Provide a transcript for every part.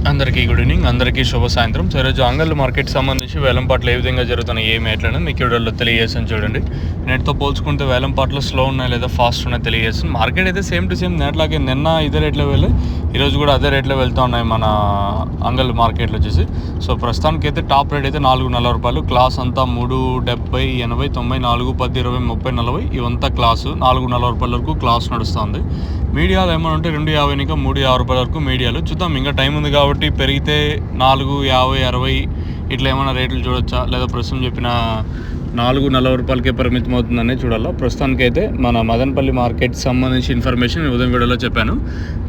అందరికీ good evening, అందరికీ శుభ సాయంత్రం. సో ఈరోజు అంగళ్ళు మార్కెట్ సంబంధించి వేలంపాట్లు ఏ విధంగా జరుగుతున్నాయి, ఏ మేట్లను మీకు వీడియోలో తెలియజేస్తాను చూడండి. నేటితో పోల్చుకుంటే వేలంపాట్లు స్లో ఉన్నాయి లేదా ఫాస్ట్ ఉన్నాయి తెలియజేస్తుంది. మార్కెట్ అయితే సేమ్ టు సేమ్ నేట్లాగే నిన్న ఇదే రేట్లో వెళ్ళి ఈరోజు కూడా అదే రేట్లో వెళ్తూ ఉన్నాయి మన అంగళ్ళు మార్కెట్లో వచ్చేసి. సో ప్రస్తుతానికి అయితే టాప్ రేట్ అయితే 440 రూపాయలు. క్లాస్ అంతా 370, 80, 90, 4, 10, 20, 30, 40 ఇవంతా క్లాసు 440 రూపాయల వరకు క్లాస్ నడుస్తుంది. మీడియాలు ఏమైనా ఉంటే 250 ఇంకా 350 రూపాయల వరకు మీడియాలు. చూద్దాం, ఇంకా టైం ఉంది కాబట్టి పెరిగితే 450, 60 ఇట్లా ఏమైనా రేట్లు చూడొచ్చా, లేదా ప్రస్తుతం చెప్పిన 440 రూపాయలకే పరిమితం అవుతుందనే చూడాలా. ప్రస్తుతానికైతే మన మదనపల్లి మార్కెట్ సంబంధించి ఇన్ఫర్మేషన్ ఉదయం వీడియోలో చెప్పాను.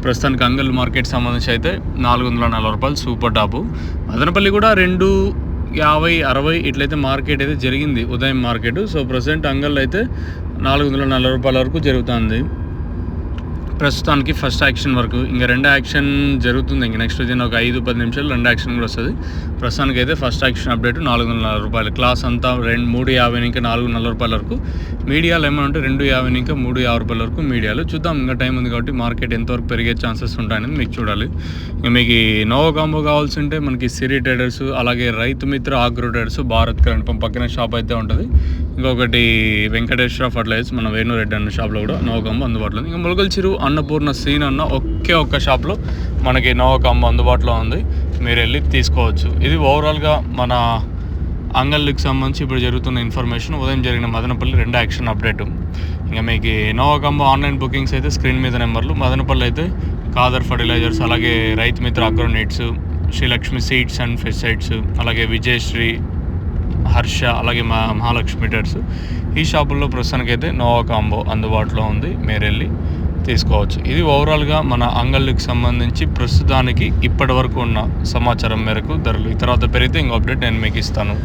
ప్రస్తుతానికి అంగల్ మార్కెట్ సంబంధించి అయితే 440 రూపాయలు సూపర్ టాపు. మదనపల్లి కూడా 250, 60 ఇట్లయితే మార్కెట్ అయితే జరిగింది ఉదయం మార్కెట్. సో ప్రజెంట్ అంగల్ అయితే 440 రూపాయల వరకు జరుగుతుంది ప్రస్తుతానికి ఫస్ట్ యాక్షన్ వరకు. ఇంకా రెండో యాక్షన్ జరుగుతుంది. ఇంక నెక్స్ట్ విదిన్ ఒక 5-10 నిమిషాలు రెండో యాక్షన్ కూడా వస్తుంది. ప్రస్తుతానికి అయితే ఫస్ట్ యాక్షన్ అప్డేట్ 440 రూపాయలు. క్లాస్ అంతా 350 ఇంకా 440 రూపాయల వరకు. మీడియాలు ఏమైనా ఉంటే 250 ఇంకా 350 రూపాయల వరకు మీడియాలు. చూద్దాం, ఇంకా టైం ఉంది కాబట్టి మార్కెట్ ఎంతవరకు పెరిగే ఛాన్సెస్ ఉంటాయనేది మీకు చూడాలి. ఇంకా మీకు నోవో కాంబో కావాల్సి ఉంటే మనకి సిరి ట్రేడర్స్, అలాగే Rythu Mitra agro traders, Bharat current pump పక్కన షాప్ అయితే ఉంటుంది. ఇంకొకటి వెంకటేశ్వర ఫర్టిలైజర్స్ మన వేణురెడ్డి అన్న షాప్లో కూడా నోవో కాంబో అందుబాటులో ఉంది. ఇంకా ములగల్ చిరు అన్నపూర్ణ సీన్ అన్న ఒక్క షాప్లో మనకి నోవో కాంబో అందుబాటులో ఉంది, మీరు వెళ్ళి తీసుకోవచ్చు. ఇది ఓవరాల్గా మన అంగళ్ళకి సంబంధించి ఇప్పుడు జరుగుతున్న ఇన్ఫర్మేషన్. ఉదయం జరిగిన మదనపల్లి రెండో యాక్షన్ అప్డేట్. ఇంకా మీకు నోవో కాంబో ఆన్లైన్ బుకింగ్స్ అయితే స్క్రీన్ మీద నెంబర్లు. మదనపల్లి అయితే కాదర్ ఫర్టిలైజర్స్, అలాగే Rythu Mitra agro needs, Srilakshmi seeds and pesticides, అలాగే విజయశ్రీ, హర్ష, అలాగే మహాలక్ష్మి టర్స్ ఈ షాపుల్లో ప్రస్తుతానికైతే నోవో కాంబో అందుబాటులో ఉంది, మీరు వెళ్ళి తీసుకోవచ్చు. ఇది ఓవరాల్గా మన అంగళ్ళకి సంబంధించి ప్రస్తుతానికి ఇప్పటి వరకు ఉన్న సమాచారం మేరకు ధరలు. ఈ తర్వాత పెరిగితే ఇంకో అప్డేట్ నేను మీకు ఇస్తాను.